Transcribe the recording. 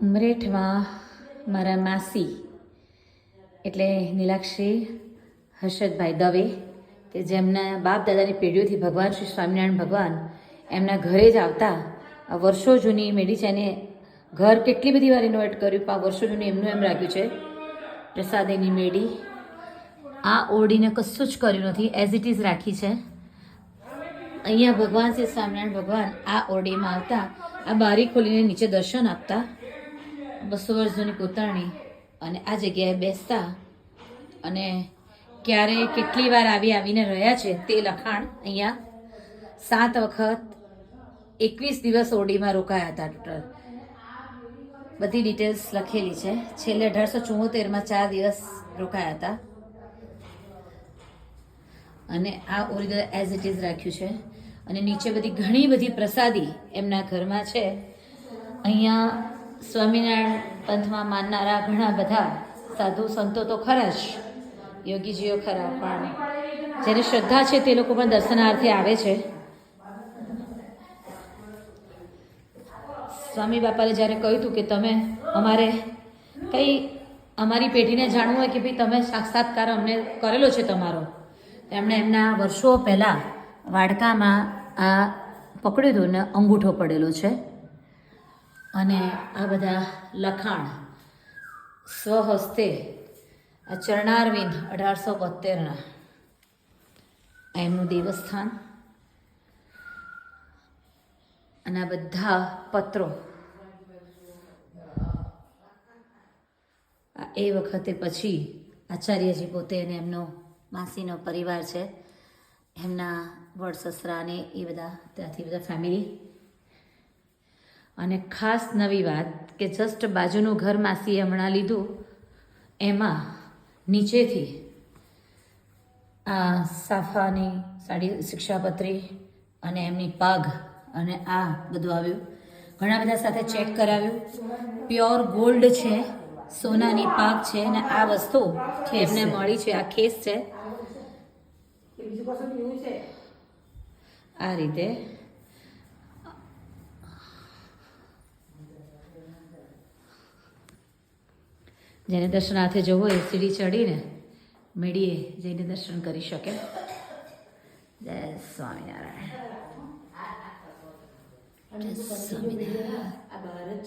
ઉમરેઠમાં મારા માસી એટલે નીલાક્ષી હર્ષદભાઈ દવે કે જેમના બાપ દાદાની પેઢીઓથી ભગવાન શ્રી સ્વામિનારાયણ ભગવાન એમના ઘરે જ આવતા વર્ષો જૂની મેડી છે એને ઘર કેટલી બધી વાર ઇન્વાઇટ કર્યું પણ વર્ષો જૂની એમનું એમ રાખ્યું છે પ્રસાદીની મેડી. આ ઓરડીને કશું જ કર્યું નથી, એઝ ઇટ ઇઝ રાખી છે. અહીંયા ભગવાન શ્રી સ્વામિનારાયણ ભગવાન આ ઓરડીમાં આવતા, આ બારી ખોલીને નીચે દર્શન આપતા, 200 વર્ષ જૂની કોતરણી, અને આ જગ્યાએ બેસતા અને ક્યારે કેટલી વાર આવીને રહ્યા છે તે લખાણ અહીંયા 7 વખત 21 દિવસ ઓરડીમાં રોકાયા હતા. ટોટલ બધી ડિટેલ્સ લખેલી છે. છેલ્લે 1874માં 4 દિવસ રોકાયા હતા અને આ ઓરિજિનલ એઝ ઇટ ઇઝ રાખ્યું છે. અને નીચે બધી ઘણી બધી પ્રસાદી એમના ઘરમાં છે. અહીંયા સ્વામિનારાયણ પંથમાં માનનારા ઘણા બધા સાધુ સંતો તો ખરા જ, યોગીજીઓ ખરા, પણ જેને શ્રદ્ધા છે તે લોકો પણ દર્શનાર્થે આવે છે. સ્વામી બાપાએ જ્યારે કહ્યું હતું કે તમે અમારે કંઈ અમારી પેઢીને જાણવું હોય કે ભાઈ તમે સાક્ષાત્કાર અમને કરેલો છે તમારો, એમણે એમના વર્ષો પહેલાં વાડકામાં આ પકડ્યું હતું ને અંગૂઠો પડેલો છે. અને આ બધા લખાણ સ્વહસ્તે આ ચરણારવિંદ 1872ના એમનું દેવસ્થાન, અને આ બધા પત્રો એ વખતે પછી આચાર્યજી પોતે અને એમનો માસીનો પરિવાર છે, એમના વડ સસરા ને એ બધા ત્યાંથી બધા ફેમિલી. અને ખાસ નવી વાત કે જસ્ટ બાજુનું ઘર માસીએ હમણાં લીધું, એમાં નીચેથી આ સાફાની સાડી શિક્ષાપત્રી અને એમની પાઘ અને આ બધું આવ્યું. ઘણા બધા સાથે ચેક કરાવ્યું, પ્યોર ગોલ્ડ છે, સોનાની પાઘ છે, અને આ વસ્તુ એમને મળી છે, આ ખેસ છે. આ રીતે જેને દર્શનાર્થે જવું હોય સીડી ચડીને મેળીએ જઈને દર્શન કરી શકે. જય સ્વામિનારાયણ. જય સ્વામિનારાયણ.